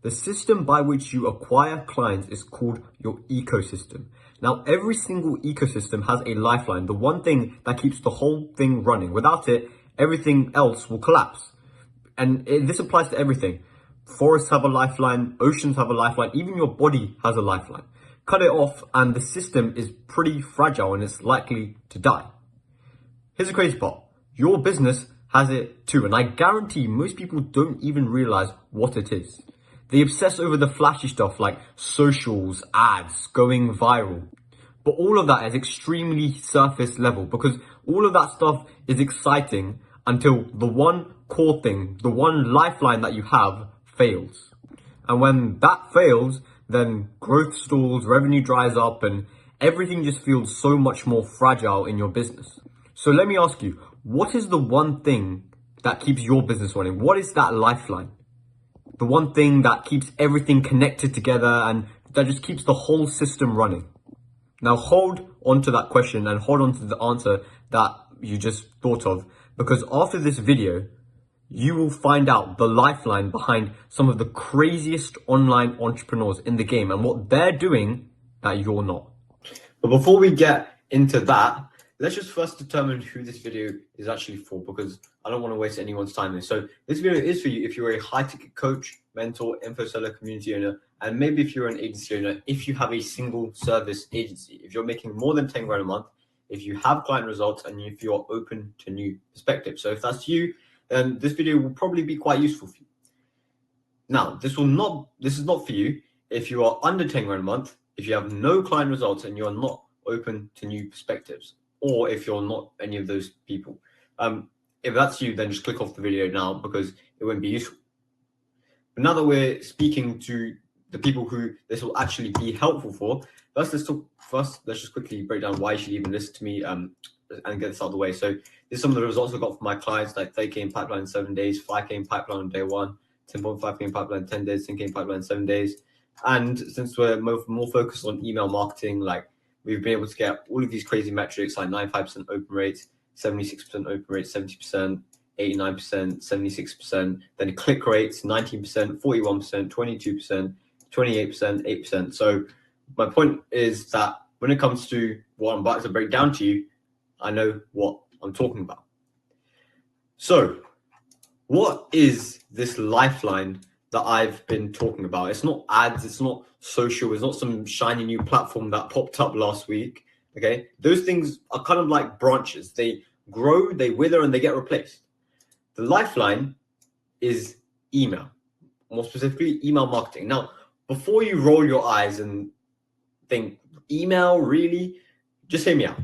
The system by which you acquire clients is called your ecosystem. Now, every single ecosystem has a lifeline, the one thing that keeps the whole thing running. Without it, everything else will collapse. And this applies to everything. Forests have a lifeline, oceans have a lifeline, even your body has a lifeline. Cut it off and the system is pretty fragile and it's likely to die. Here's the crazy part. Your business has it too, and I guarantee most people don't even realize what it is. They obsess over the flashy stuff like socials, ads, going viral. But all of that is extremely surface level because all of that stuff is exciting until the one core thing, the one lifeline that you have fails. And when that fails, then growth stalls, revenue dries up, and everything just feels so much more fragile in your business. So let me ask you, what is the one thing that keeps your business running? What is that lifeline? The one thing that keeps everything connected together and that just keeps the whole system running. Now hold on to that question and hold on to the answer that you just thought of, because after this video, you will find out the lifeline behind some of the craziest online entrepreneurs in the game and what they're doing that you're not. But before we get into that, let's just first determine who this video is actually for, because I don't want to waste anyone's time. So this video is for you if you're a high-ticket coach, mentor, info seller, community owner, and maybe if you're an agency owner, if you have a single service agency, if you're making more than 10 grand a month, if you have client results, and if you're open to new perspectives. So if that's you, then this video will probably be quite useful for you. Now, this is not for you if you are under 10 grand a month, if you have no client results and you're not open to new perspectives, or if you're not any of those people. If that's you, then just click off the video now because it won't be useful. But now that we're speaking to the people who this will actually be helpful for, let's just quickly break down why you should even listen to me and get this out of the way. So this is some of the results I got from my clients, like 30K in pipeline in 7 days, 5K in pipeline on day 1, 10.5K in pipeline in 10 days, 10K in pipeline in 7 days. And since we're more focused on email marketing, like we've been able to get all of these crazy metrics like 95% open rates, 76% open rates, 70%, 89%, 76%, then click rates, 19%, 41%, 22%, 28%, 8%. So my point is that when it comes to what I'm about to break down to you, I know what I'm talking about. So what is this lifeline that I've been talking about? It's not ads, it's not social, it's not some shiny new platform that popped up last week. Okay, those things are kind of like branches. They grow, they wither, and they get replaced. The lifeline is email, more specifically email marketing. Now, before you roll your eyes and think, email, really? Just hear me out.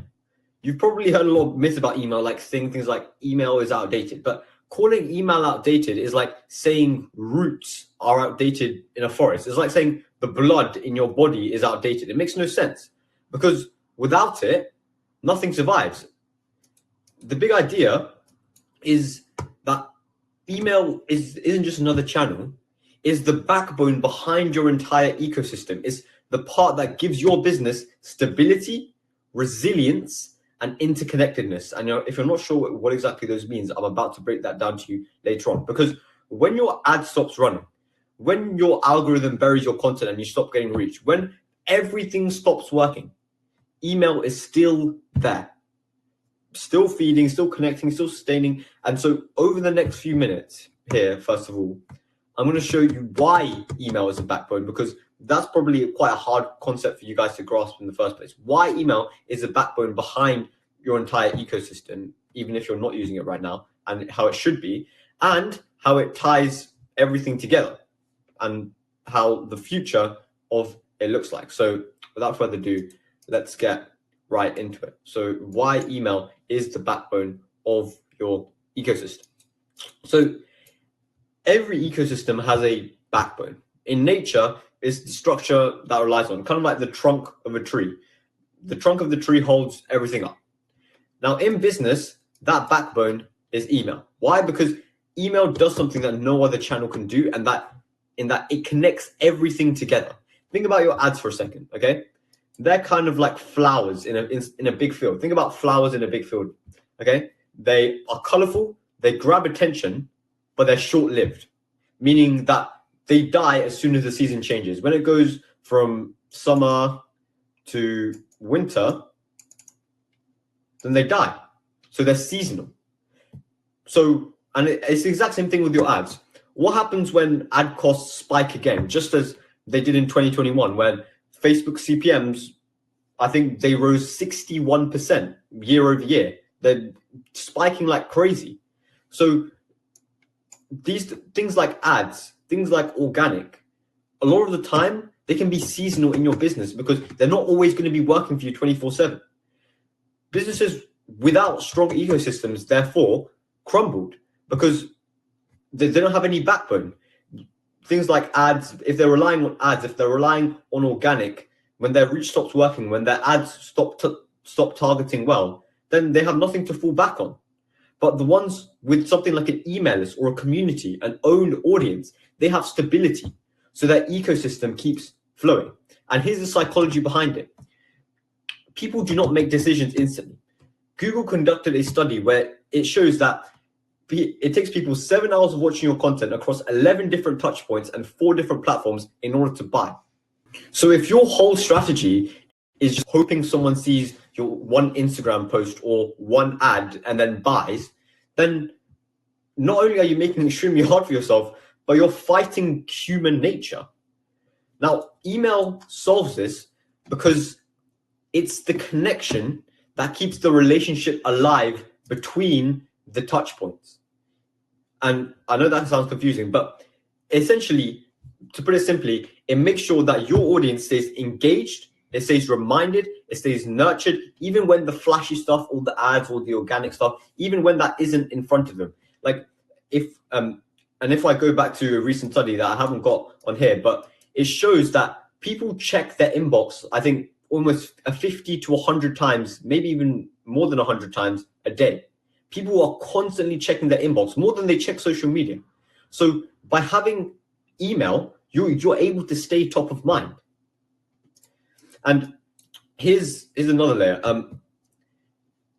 You've probably heard a lot of myths about email, like saying things like email is outdated, but calling email outdated is like saying roots are outdated in a forest. It's like saying the blood in your body is outdated. It makes no sense because without it, nothing survives. The big idea is that email isn't just another channel, is the backbone behind your entire ecosystem. It's the part that gives your business stability, resilience, and interconnectedness. And if you're not sure what exactly those means, I'm about to break that down to you later on. Because when your ad stops running, when your algorithm buries your content and you stop getting reach, when everything stops working, email is still there, still feeding, still connecting, still sustaining. And so over the next few minutes here, first of all, I'm going to show you why email is a backbone, because that's probably quite a hard concept for you guys to grasp in the first place. Why email is a backbone behind your entire ecosystem, even if you're not using it right now, and how it should be, and how it ties everything together, and how the future of it looks like. So without further ado, let's get right into it. So why email is the backbone of your ecosystem. So every ecosystem has a backbone. In nature, it's the structure that relies on, kind of like the trunk of a tree. The trunk of the tree holds everything up. Now, in business, that backbone is email. Why? Because email does something that no other channel can do, and that it connects everything together. Think about your ads for a second, okay? They're kind of like flowers in a big field. Think about flowers in a big field, okay? They are colorful, they grab attention, but they're short-lived, meaning that they die as soon as the season changes. When it goes from summer to winter, then they die. So they're seasonal. So, and it's the exact same thing with your ads. What happens when ad costs spike again, just as they did in 2021, when Facebook CPMs, I think they rose 61% year over year. They're spiking like crazy. So these things like ads, things like organic, a lot of the time they can be seasonal in your business because they're not always going to be working for you 24/7. Businesses without strong ecosystems, therefore, crumbled because they don't have any backbone. Things like ads, if they're relying on ads, if they're relying on organic, when their reach stops working, when their ads stop targeting well, then they have nothing to fall back on. But the ones with something like an email list or a community, an owned audience, they have stability. So their ecosystem keeps flowing. And here's the psychology behind it. People do not make decisions instantly. Google conducted a study where it shows that it takes people 7 hours of watching your content across 11 different touch points and 4 different platforms in order to buy. So if your whole strategy is just hoping someone sees your one Instagram post or one ad and then buys, then not only are you making it extremely hard for yourself, but you're fighting human nature. Now, email solves this because it's the connection that keeps the relationship alive between the touch points. And I know that sounds confusing, but essentially, to put it simply, it makes sure that your audience stays engaged, it stays reminded, it stays nurtured, even when the flashy stuff, all the ads, all the organic stuff, even when that isn't in front of them. Like if I go back to a recent study that I haven't got on here, but it shows that people check their inbox, I think almost 50 to 100 times, maybe even more than 100 times a day. People are constantly checking their inbox more than they check social media. So by having email, you're able to stay top of mind. And here's another layer.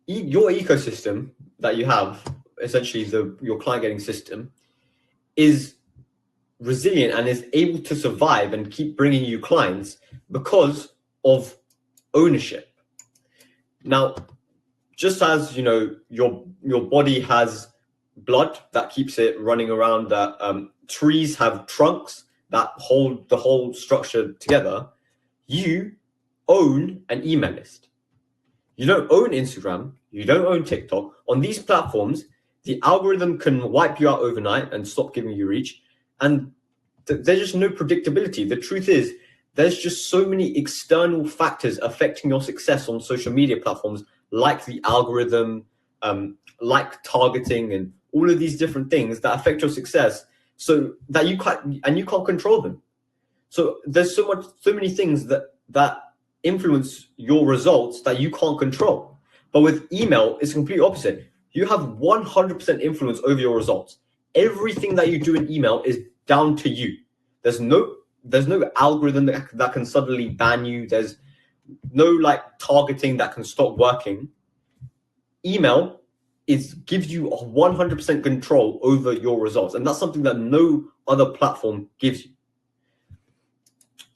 Your ecosystem that you have, essentially your client getting system, is resilient and is able to survive and keep bringing you clients because of ownership. Now, just as your body has blood that keeps it running around, that trees have trunks that hold the whole structure together, you own an email list. You don't own Instagram, you don't own TikTok. On these platforms, the algorithm can wipe you out overnight and stop giving you reach, and there's just no predictability. The truth is, there's just so many external factors affecting your success on social media platforms, like the algorithm, like targeting, and all of these different things that affect your success, so that you can't control them. So there's so many things that influence your results that you can't control. But with email, it's completely opposite. You have 100% influence over your results. Everything that you do in email is down to you. There's no algorithm that can suddenly ban you. There's no targeting that can stop working. Email gives you 100% control over your results, and that's something that no other platform gives you.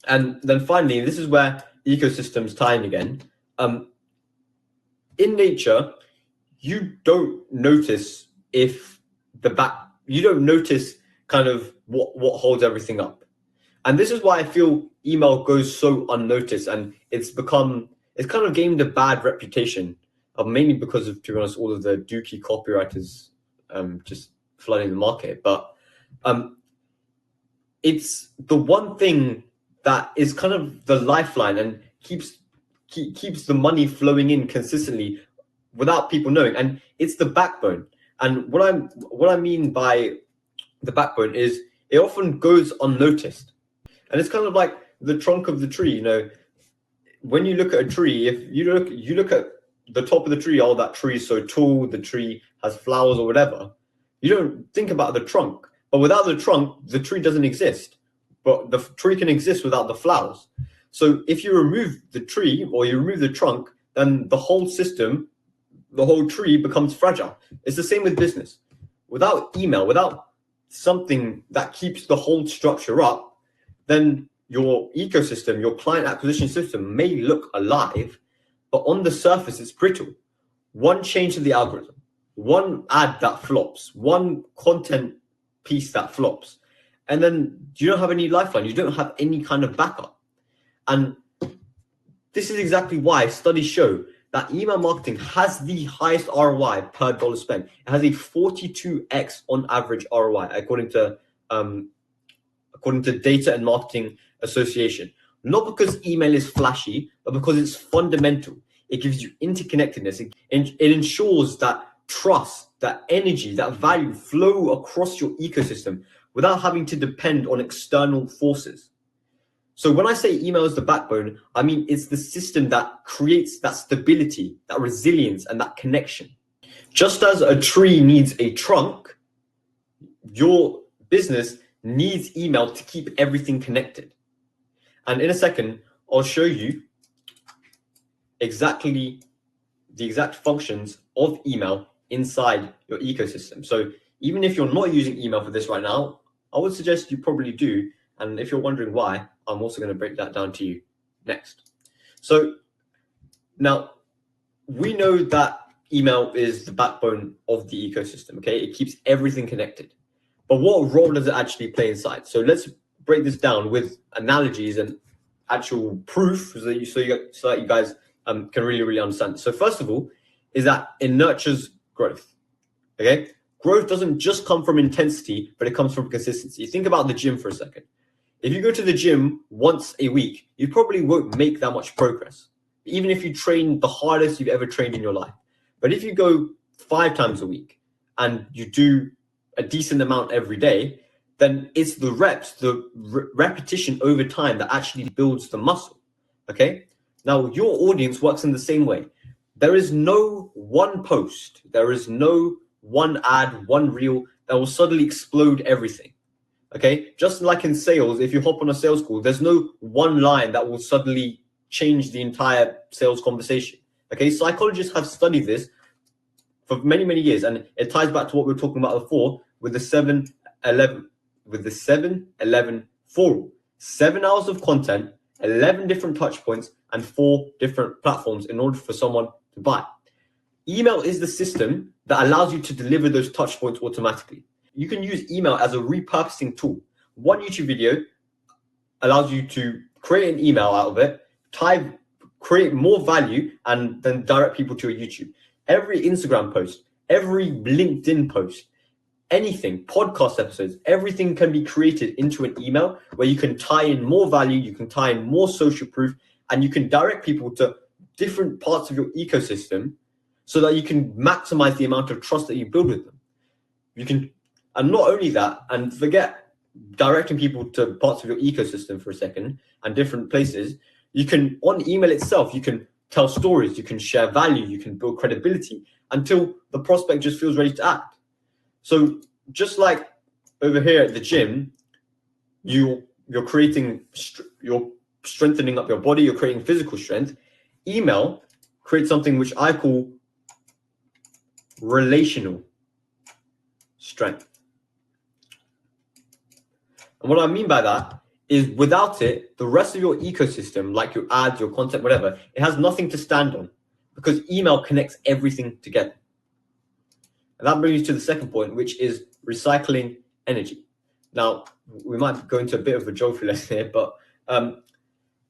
And then finally, this is where ecosystems tie in again. In nature, you don't notice kind of what holds everything up. And this is why I feel email goes so unnoticed, and it's kind of gained a bad reputation, mainly because of, to be honest, all of the dookie copywriters just flooding the market. But it's the one thing that is kind of the lifeline and keeps the money flowing in consistently without people knowing, and it's the backbone. And what I mean by the backbone is it often goes unnoticed, and it's kind of like the trunk of the tree. When you look at a tree, if you look at the top of the tree, oh, that tree is so tall, the tree has flowers or whatever, you don't think about the trunk. But without the trunk, the tree doesn't exist. But the tree can exist without the flowers. So if you remove the tree or you remove the trunk, then the whole system, the whole tree becomes fragile. It's the same with business. Without email, without something that keeps the whole structure up, then your ecosystem, your client acquisition system may look alive, but on the surface, it's brittle. One change to the algorithm, one ad that flops, one content piece that flops, and then you don't have any lifeline. You don't have any kind of backup. And this is exactly why studies show that email marketing has the highest ROI per dollar spent. It has a 42x on average ROI, according to Data and Marketing Association. Not because email is flashy, but because it's fundamental. It gives you interconnectedness. It ensures that trust, that energy, that value flow across your ecosystem without having to depend on external forces. So when I say email is the backbone, I mean it's the system that creates that stability, that resilience, and that connection. Just as a tree needs a trunk, your business needs email to keep everything connected. And in a second, I'll show you exactly the exact functions of email inside your ecosystem. So even if you're not using email for this right now, I would suggest you probably do. And if you're wondering why, I'm also going to break that down to you next. So now we know that email is the backbone of the ecosystem, okay? It keeps everything connected. But what role does it actually play inside? So let's break this down with analogies and actual proof so that you guys can really understand. So first of all, is that it nurtures growth, okay? Growth doesn't just come from intensity, but it comes from consistency. Think about the gym for a second. If you go to the gym once a week, you probably won't make that much progress, even if you train the hardest you've ever trained in your life. But if you go 5 times a week and you do a decent amount every day, then it's the reps, the repetition over time that actually builds the muscle, okay? Now, your audience works in the same way. There is no one post, there is no one ad, one reel that will suddenly explode everything. Okay, just like in sales, if you hop on a sales call, there's no one line that will suddenly change the entire sales conversation. Okay, psychologists have studied this for many years, and it ties back to what we were talking about before with the 7-11 4 7 hours of content, 11 different touch points, and 4 different platforms in order for someone to buy. Email is the system that allows you to deliver those touch points automatically. You can use email as a repurposing tool. One YouTube video allows you to create an email out of it, create more value, and then direct people to a YouTube. Every Instagram post, every LinkedIn post, anything, podcast episodes, everything can be created into an email where you can tie in more value, you can tie in more social proof, and you can direct people to different parts of your ecosystem so that you can maximize the amount of trust that you build with them. You can, and not only that, and forget directing people to parts of your ecosystem for a second and different places, you can, on email itself, you can tell stories, you can share value, you can build credibility until the prospect just feels ready to act. So just like over here at the gym, you're strengthening up your body, you're creating physical strength. Email creates something which I call relational strength. And what I mean by that is without it, the rest of your ecosystem, like your ads, your content, whatever, it has nothing to stand on because email connects everything together. And that brings you to the second point, which is recycling energy. Now, we might go into a bit of a geography lesson here, but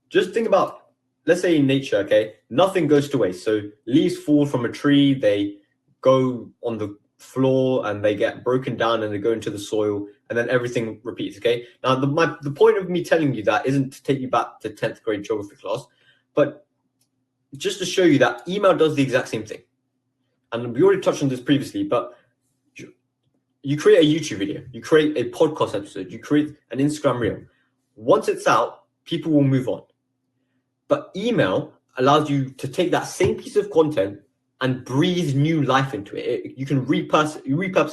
just think about, let's say in nature, okay, nothing goes to waste. So leaves fall from a tree, they go on the floor and they get broken down and they go into the soil and then everything repeats, okay? Now, the point of me telling you that isn't to take you back to 10th grade geography class, but just to show you that email does the exact same thing. And we already touched on this previously, but you create a YouTube video, you create a podcast episode, you create an Instagram reel. Once it's out, people will move on. But email allows you to take that same piece of content and breathe new life into it. You can repurpose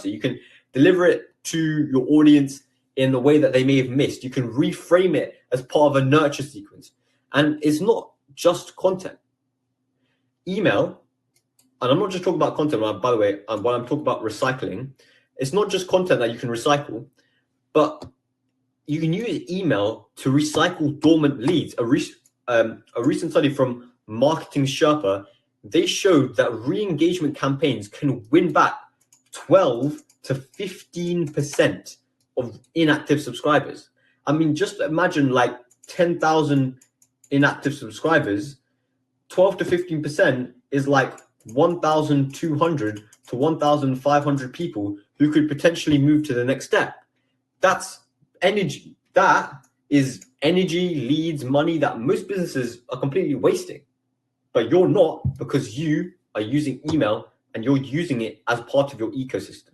it. You can deliver it to your audience in the way that they may have missed. You can reframe it as part of a nurture sequence. And it's not just content. Email, and I'm not just talking about content, by the way, when I'm talking about recycling, it's not just content that you can recycle. But you can use email to recycle dormant leads. A recent study from Marketing Sherpa, they showed that re-engagement campaigns can win back 12 to 15% of inactive subscribers. I mean, just imagine like 10,000 inactive subscribers. 12 to 15% is like 1,200 to 1,500 people who could potentially move to the next step. That's energy. That is energy, leads, money that most businesses are completely wasting. But you're not, because you are using email and you're using it as part of your ecosystem.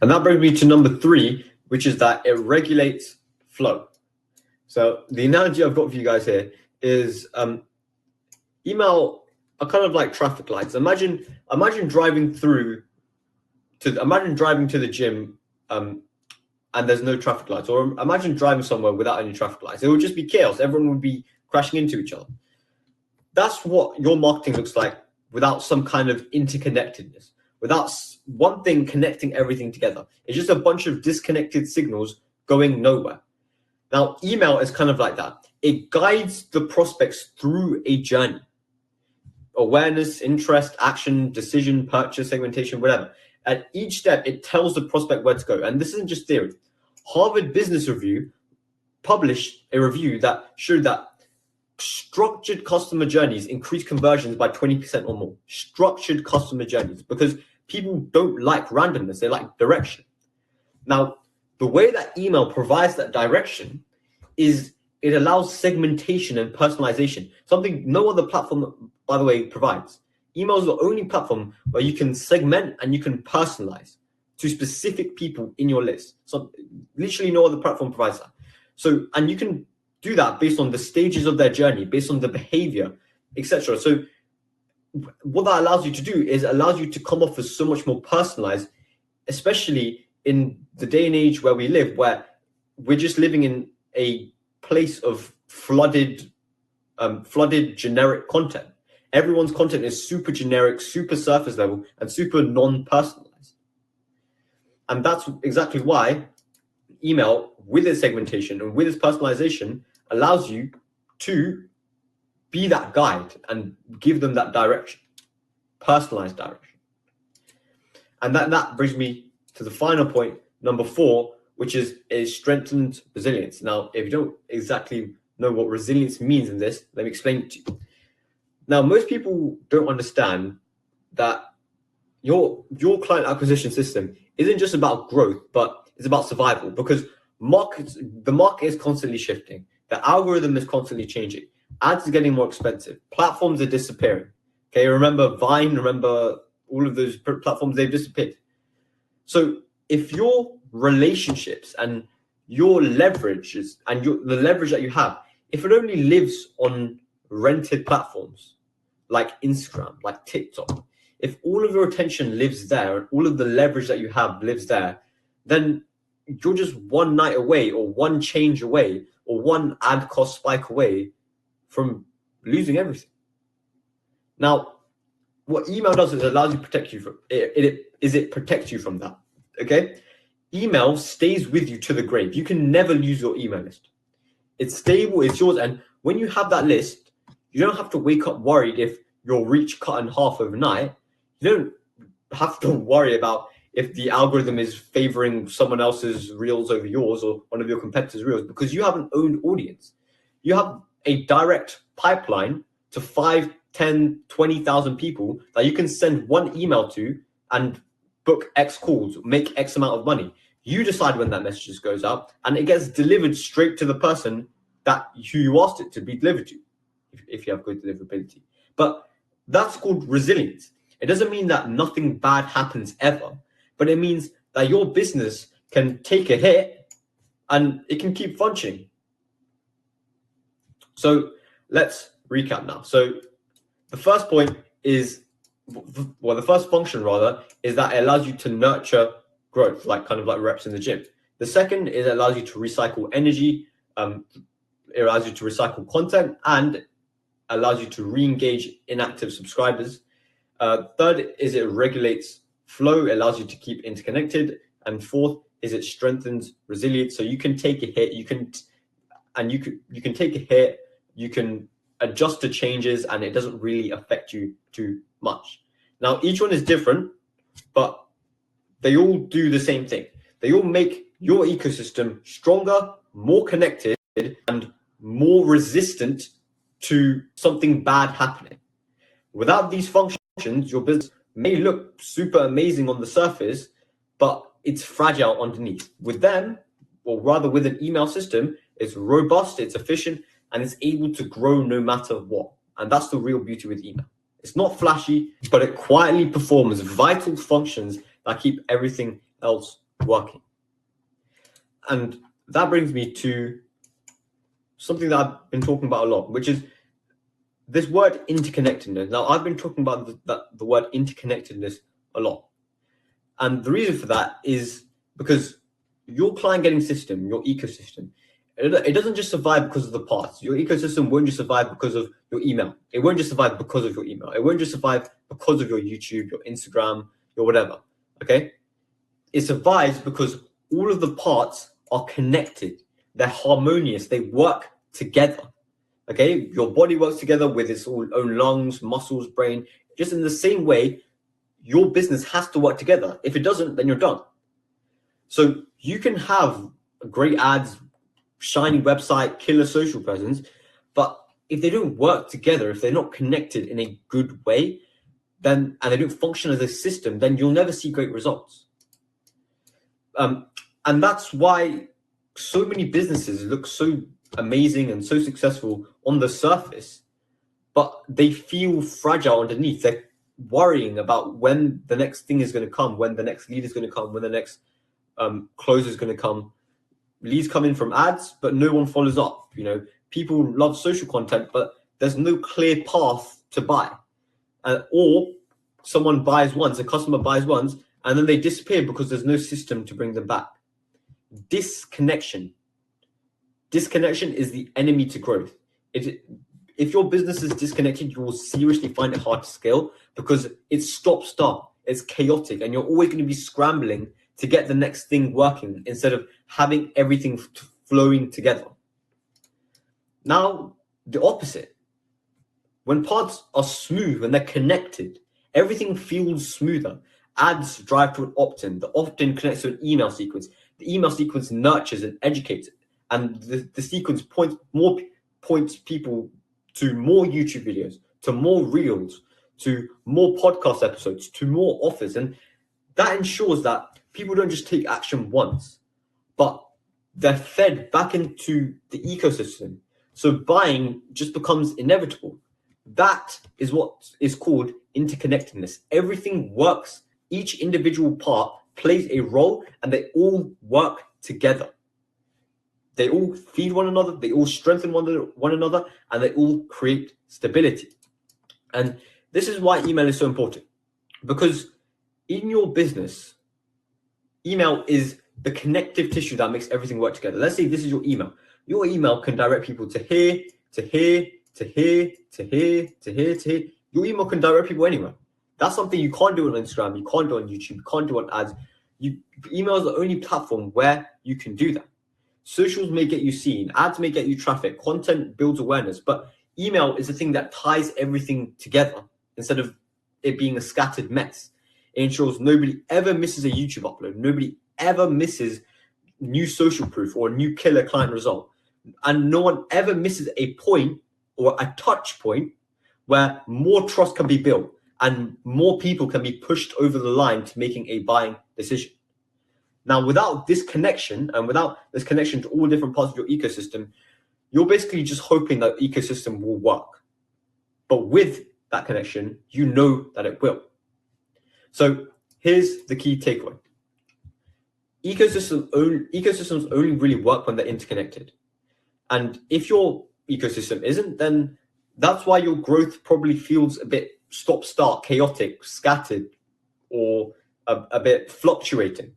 And that brings me to number 3, which is that it regulates flow. So the analogy I've got for you guys here is email are kind of like traffic lights. Imagine driving to the gym and there's no traffic lights, or imagine driving somewhere without any traffic lights. It would just be chaos. Everyone would be crashing into each other. That's what your marketing looks like without some kind of interconnectedness, without one thing connecting everything together. It's just a bunch of disconnected signals going nowhere. Now, email is kind of like that. It guides the prospects through a journey. Awareness, interest, action, decision, purchase, segmentation, whatever. At each step, it tells the prospect where to go. And this isn't just theory. Harvard Business Review published a review that showed that structured customer journeys increase conversions by 20% or more. Structured customer journeys, because people don't like randomness, they like direction. Now, the way that email provides that direction is it allows segmentation and personalization, something no other platform, by the way, provides. Email is the only platform where you can segment and you can personalize to specific people in your list. So literally no other platform provides that. So, and you can do that based on the stages of their journey, based on the behavior, etc. So what that allows you to do is allows you to come off as so much more personalized, especially in the day and age where we live, where we're just living in a place of flooded generic content. Everyone's content is super generic, super surface level, and super non-personalized. And that's exactly why email, with its segmentation and with its personalization, allows you to be that guide and give them that direction, personalized direction. And that brings me to the final point, number 4, which is a strengthened resilience. Now, if you don't exactly know what resilience means in this, let me explain it to you. Now, most people don't understand that your client acquisition system isn't just about growth, but it's about survival, because the market is constantly shifting. The algorithm is constantly changing. Ads are getting more expensive. Platforms are disappearing. Okay, remember Vine, remember all of those platforms, they've disappeared. So if your relationships and your leverages and the leverage that you have, if it only lives on rented platforms like Instagram, like TikTok, if all of your attention lives there and all of the leverage that you have lives there, then you're just one night away or one change away or one ad cost spike away from losing everything. Now, what email does is it allows you to protect you from it protects you from that. Okay? Email stays with you to the grave. You can never lose your email list. It's stable, it's yours. And when you have that list, you don't have to wake up worried if your reach cut in half overnight. You don't have to worry about if the algorithm is favoring someone else's reels over yours or one of your competitors' reels, because you have an owned audience. You have a direct pipeline to 5, 10, 20,000 people that you can send one email to and book X calls, make X amount of money. You decide when that message goes out, and it gets delivered straight to the person that you asked it to be delivered to, if you have good deliverability. But that's called resilience. It doesn't mean that nothing bad happens ever, but it means that your business can take a hit and it can keep functioning. So let's recap now. So the first point is, well, the first function rather, is that it allows you to nurture growth, like kind of like reps in the gym. The second is it allows you to recycle energy. It allows you to recycle content and allows you to re-engage inactive subscribers. Third is it regulates flow. It allows you to keep interconnected. And fourth is it strengthens resilience. So you can take a hit, you can take a hit, you can adjust to changes, and it doesn't really affect you too much. Now, each one is different, but they all do the same thing. They all make your ecosystem stronger, more connected, and more resistant to something bad happening. Without these functions, your business may look super amazing on the surface, but it's fragile underneath. With them, or rather with an email system, it's robust, it's efficient, and it's able to grow no matter what. And that's the real beauty with email. It's not flashy, but it quietly performs vital functions that keep everything else working. And that brings me to something that I've been talking about a lot, which is this word interconnectedness. Now, I've been talking about the word interconnectedness a lot. And the reason for that is because your client getting system, your ecosystem, it doesn't just survive because of the parts. Your ecosystem won't just survive because of your email. It won't just survive because of your email. It won't just survive because of your YouTube, your Instagram, your whatever. Okay? It survives because all of the parts are connected. They're harmonious. They work together. Okay? Your body works together with its own lungs, muscles, brain. Just in the same way, your business has to work together. If it doesn't, then you're done. So you can have great ads, shiny website, killer social presence, but if they don't work together, if they're not connected in a good way, then and they don't function as a system, then you'll never see great results. And that's why so many businesses look so amazing and so successful on the surface, but they feel fragile underneath. They're worrying about when the next thing is going to come, when the next lead is going to come, when the next close is going to come. Leads come in from ads, but no one follows up. You know, people love social content, but there's no clear path to buy. Or someone buys once, a customer buys once, and then they disappear because there's no system to bring them back. Disconnection is the enemy to growth. If your business is disconnected, you will seriously find it hard to scale because it's stop-start, it's chaotic, and you're always going to be scrambling to get the next thing working instead of having everything flowing together. Now, the opposite. When parts are smooth, when they're connected, everything feels smoother. Ads drive to an opt-in. The opt-in connects to an email sequence. The email sequence nurtures and educates, and the sequence points people to more YouTube videos, to more reels, to more podcast episodes, to more offers. And that ensures that people don't just take action once, but they're fed back into the ecosystem. So buying just becomes inevitable. That is what is called interconnectedness. Everything works. Each individual part plays a role, and they all work together. They all feed one another, they all strengthen one another, and they all create stability. And this is why email is so important, because in your business, email is the connective tissue that makes everything work together. Let's say this is your email. Your email can direct people to here, to here, to here, to here, to here, to here. Your email can direct people anywhere. That's something you can't do on Instagram, you can't do on YouTube, you can't do on ads. Email is the only platform where you can do that. Socials may get you seen, ads may get you traffic, content builds awareness, but email is the thing that ties everything together instead of it being a scattered mess. It ensures nobody ever misses a YouTube upload, nobody ever misses new social proof or a new killer client result, and no one ever misses a point or a touch point where more trust can be built and more people can be pushed over the line to making a buying decision. Now, without this connection and without this connection to all different parts of your ecosystem, you're basically just hoping that the ecosystem will work. But with that connection, you know that it will. So here's the key takeaway. Ecosystems only really work when they're interconnected. And if your ecosystem isn't, then that's why your growth probably feels a bit stop-start, chaotic, scattered, or a bit fluctuating.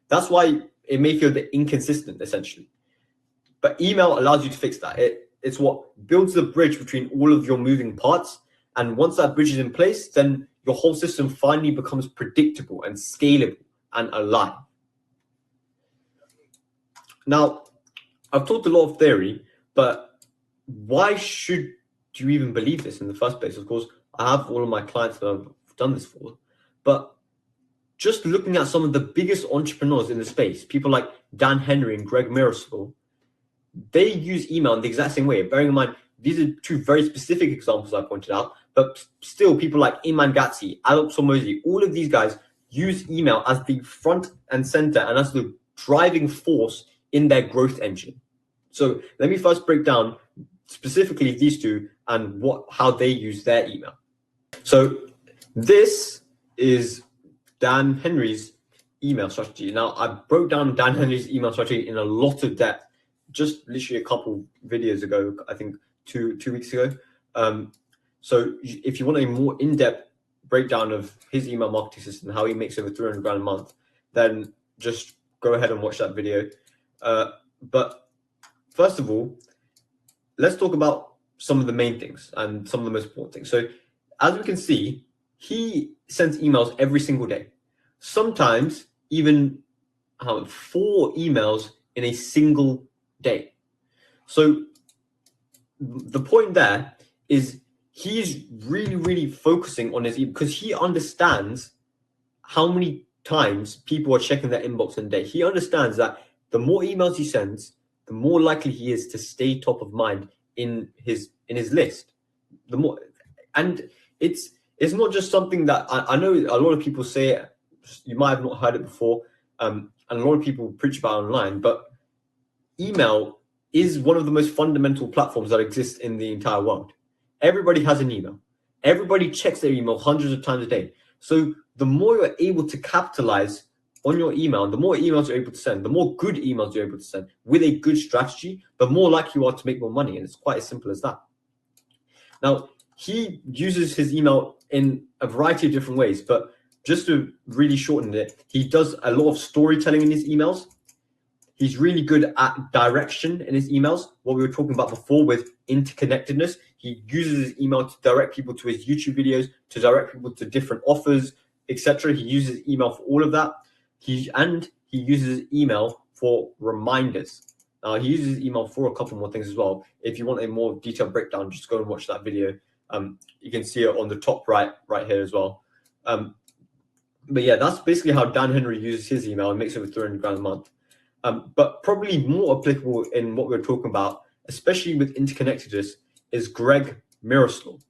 That's why it may feel a bit inconsistent, essentially. But email allows you to fix that. It's what builds the bridge between all of your moving parts. And once that bridge is in place, then your whole system finally becomes predictable and scalable and alive. Now, I've talked a lot of theory, but why should you even believe this in the first place? Of course, I have all of my clients that I've done this for, but just looking at some of the biggest entrepreneurs in the space, people like Dan Henry and Greg Mirasol, they use email in the exact same way. Bearing in mind, these are two very specific examples I pointed out, but still people like Iman Gadzhi, Alex Hormozi, all of these guys use email as the front and center and as the driving force in their growth engine. So let me first break down specifically these two and how they use their email. So this is Dan Henry's email strategy. Now, I broke down Dan Henry's email strategy in a lot of depth just literally a couple videos ago, I think two weeks ago. So if you want a more in-depth breakdown of his email marketing system, how he makes over 300 grand a month, then just go ahead and watch that video. But first of all, let's talk about some of the main things and some of the most important things. So as we can see, he sends emails every single day. Sometimes even 4 emails in a single day. So the point there is he's really, really focusing on his email because he understands how many times people are checking their inbox in a day. He understands that the more emails he sends, the more likely he is to stay top of mind in his list. The more, and it's not just something that I know a lot of people say it, you might have not heard it before, and a lot of people preach about online, but email is one of the most fundamental platforms that exist in the entire world. Everybody has an email. Everybody checks their email hundreds of times a day. So the more you're able to capitalize on your email, and the more emails you're able to send, the more good emails you're able to send with a good strategy, the more likely you are to make more money. And it's quite as simple as that. Now, he uses his email in a variety of different ways, but just to really shorten it, he does a lot of storytelling in his emails. He's really good at direction in his emails, what we were talking about before with interconnectedness. He uses his email to direct people to his YouTube videos, to direct people to different offers, etc. He uses email for all of that. He uses email for reminders. He uses email for a couple more things as well. If you want a more detailed breakdown, just go and watch that video. You can see it on the top right here as well. But yeah, that's basically how Dan Henry uses his email and makes over 300 grand a month. But probably more applicable in what we're talking about, especially with interconnectedness, is Greg Mirasol.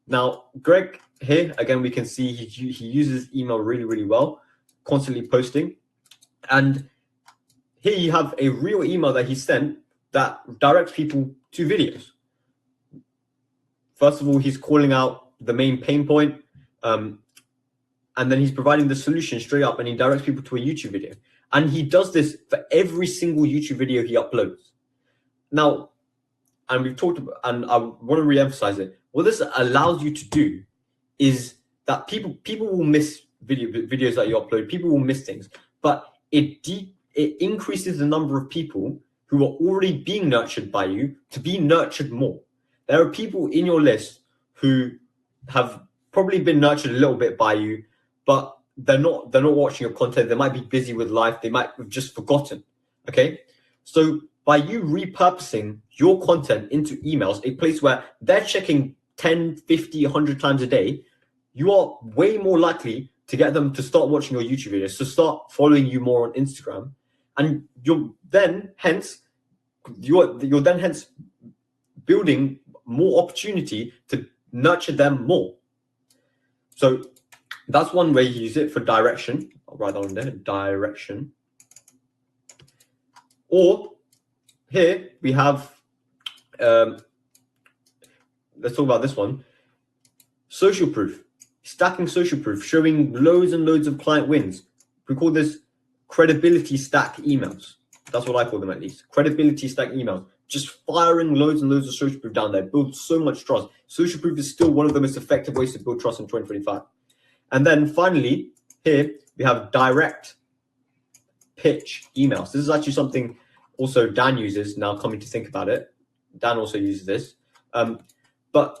Now, Greg here, again, we can see he uses email really, really well, constantly posting. And here you have a real email that he sent that directs people to videos. First of all, he's calling out the main pain point, and then he's providing the solution straight up, and he directs people to a YouTube video. And he does this for every single YouTube video he uploads. Now, and we've talked about, and I want to re-emphasize it. What this allows you to do is that people will miss videos that you upload. People will miss things, but it increases the number of people who are already being nurtured by you to be nurtured more. There are people in your list who have probably been nurtured a little bit by you, but they're not watching your content. They might be busy with life. They might have just forgotten. Okay, so by you repurposing your content into emails, a place where they're checking 10, 50, 100 times a day, you are way more likely to get them to start watching your YouTube videos, to start following you more on Instagram, and you're then hence building more opportunity to nurture them more. So that's one way you use it for direction. I'll write that on there, direction. Or here we have, let's talk about this one, social proof. Stacking social proof, showing loads and loads of client wins. We call this credibility stack emails. That's what I call them, at least. Credibility stack emails. Just firing loads and loads of social proof down there. Build so much trust. Social proof is still one of the most effective ways to build trust in 2025. And then finally, here we have direct pitch emails. This is actually something also Dan uses now, coming to think about it. Dan also uses this. But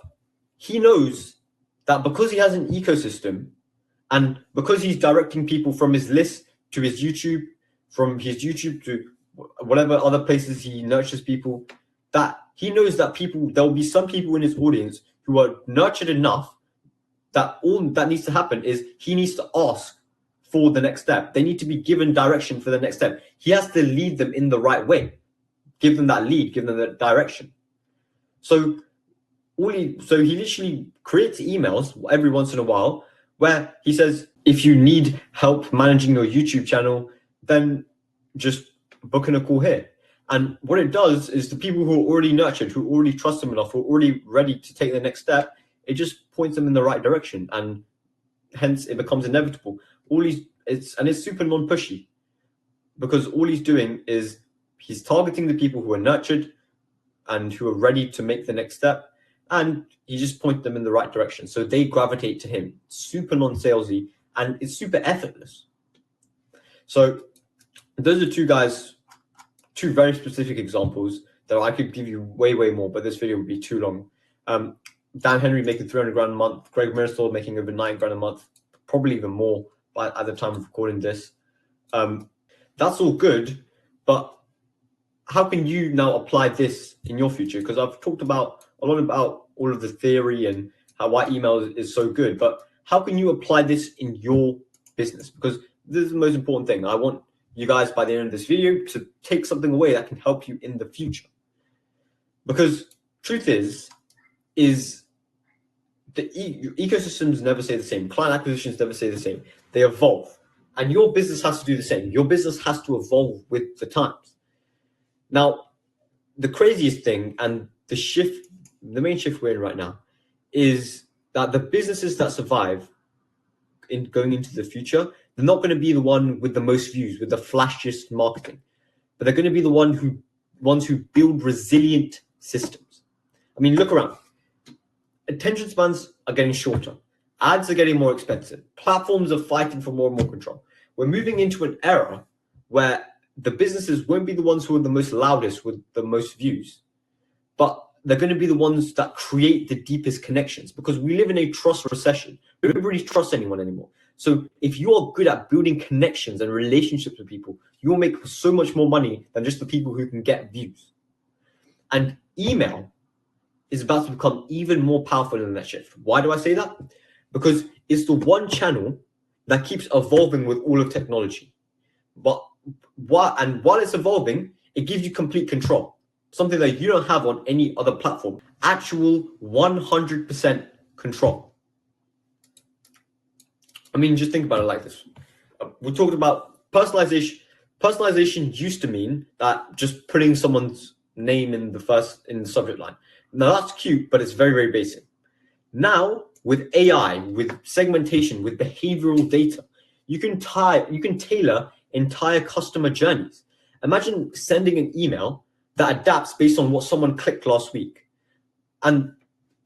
he knows that because he has an ecosystem and because he's directing people from his list to his YouTube, from his YouTube to whatever other places he nurtures people, that he knows that there will be some people in his audience who are nurtured enough that all that needs to happen is he needs to ask for the next step. They need to be given direction for the next step. He has to lead them in the right way, give them that lead, give them that direction. So he literally creates emails every once in a while where he says, if you need help managing your YouTube channel, then just book in a call here. And what it does is the people who are already nurtured, who already trust him enough, who are already ready to take the next step, it just points them in the right direction, and hence it becomes inevitable. It's super non-pushy, because all he's doing is he's targeting the people who are nurtured and who are ready to make the next step, and he just points them in the right direction, so they gravitate to him. Super non-salesy, and it's super effortless. So those are two very specific examples that I could give you way more, but this video would be too long. Dan Henry making 300 grand a month, Greg Mirstall making over 9 grand a month, probably even more at the time of recording this. That's all good, but how can you now apply this in your future? Because I've talked a lot about all of the theory and why email is so good, but how can you apply this in your business? Because this is the most important thing. I want you guys by the end of this video to take something away that can help you in the future. Because truth is the ecosystems never stay the same. Client acquisitions never stay the same. They evolve. And your business has to do the same. Your business has to evolve with the times. Now, the craziest thing and the main shift we're in right now is that the businesses that survive in going into the future, they're not going to be the one with the most views, with the flashiest marketing, but they're going to be the ones who build resilient systems. I mean, look around. Attention spans are getting shorter. Ads are getting more expensive. Platforms are fighting for more and more control. We're moving into an era where the businesses won't be the ones who are the most loudest with the most views, but they're going to be the ones that create the deepest connections, because we live in a trust recession. Nobody really trusts anyone anymore. So if you are good at building connections and relationships with people, you will make so much more money than just the people who can get views. And email is about to become even more powerful in that shift. Why do I say that? Because it's the one channel that keeps evolving with all of technology. But while it's evolving, it gives you complete control. Something that you don't have on any other platform. Actual 100% control. I mean, just think about it like this. We talked about personalization. Personalization used to mean that just putting someone's name in the subject line. Now that's cute, but it's very basic. Now with AI, with segmentation, with behavioral data, you can tailor entire customer journeys. Imagine sending an email that adapts based on what someone clicked last week. And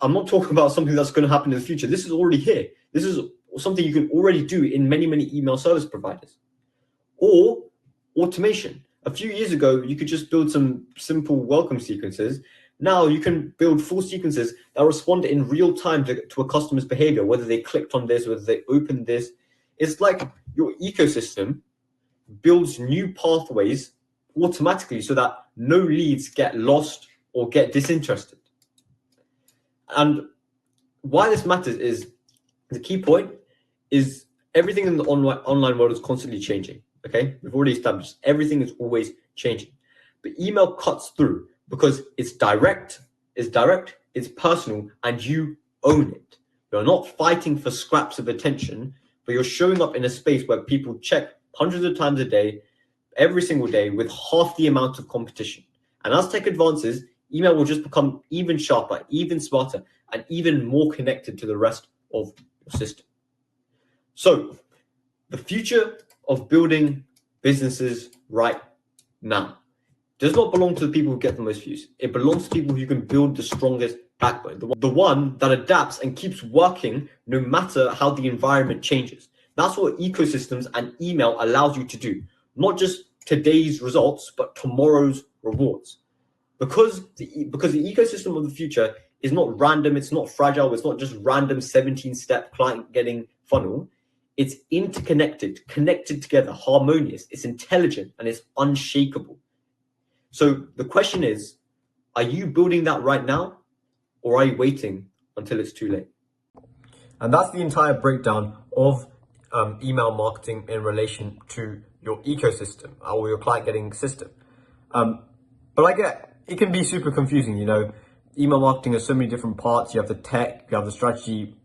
I'm not talking about something that's going to happen in the future. This is already here. This is something you can already do in many email service providers. Or automation. A few years ago, you could just build some simple welcome sequences. Now you can build full sequences that respond in real time to a customer's behavior, whether they clicked on this, whether they opened this. It's like your ecosystem builds new pathways automatically so that no leads get lost or get disinterested. And why this matters is the key point is everything in the online world is constantly changing. Okay, we've already established everything is always changing, but email cuts through because it's direct, it's personal, and you own it. You're not fighting for scraps of attention, but you're showing up in a space where people check hundreds of times a day, every single day, with half the amount of competition. And as tech advances, email will just become even sharper, even smarter, and even more connected to the rest of your system. So the future of building businesses right now does not belong to the people who get the most views. It belongs to people who can build the strongest backbone, the one that adapts and keeps working no matter how the environment changes. That's what ecosystems and email allows you to do. Not just today's results, but tomorrow's rewards. Because the ecosystem of the future is not random, it's not fragile, it's not just random 17-step client getting funnel. It's interconnected, connected together, harmonious, it's intelligent, and it's unshakable. So the question is, are you building that right now, or are you waiting until it's too late? And that's the entire breakdown of email marketing in relation to your ecosystem or your client getting system. But I get it can be super confusing, you know. Email marketing has so many different parts. You have the tech, you have the strategy,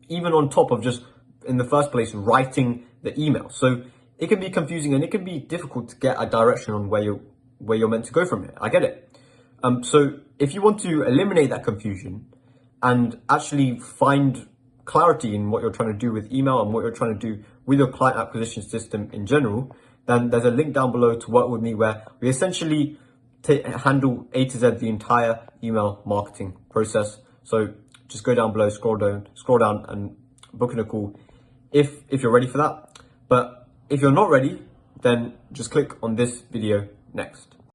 even on top of just in the first place writing the email. So it can be confusing and it can be difficult to get a direction on where you're meant to go from here. I get it. So if you want to eliminate that confusion and actually find clarity in what you're trying to do with email and what you're trying to do with your client acquisition system in general, then there's a link down below to work with me where we essentially handle A to Z the entire email marketing process. So just go down below, scroll down and book in a call if you're ready for that. But if you're not ready, then just click on this video next.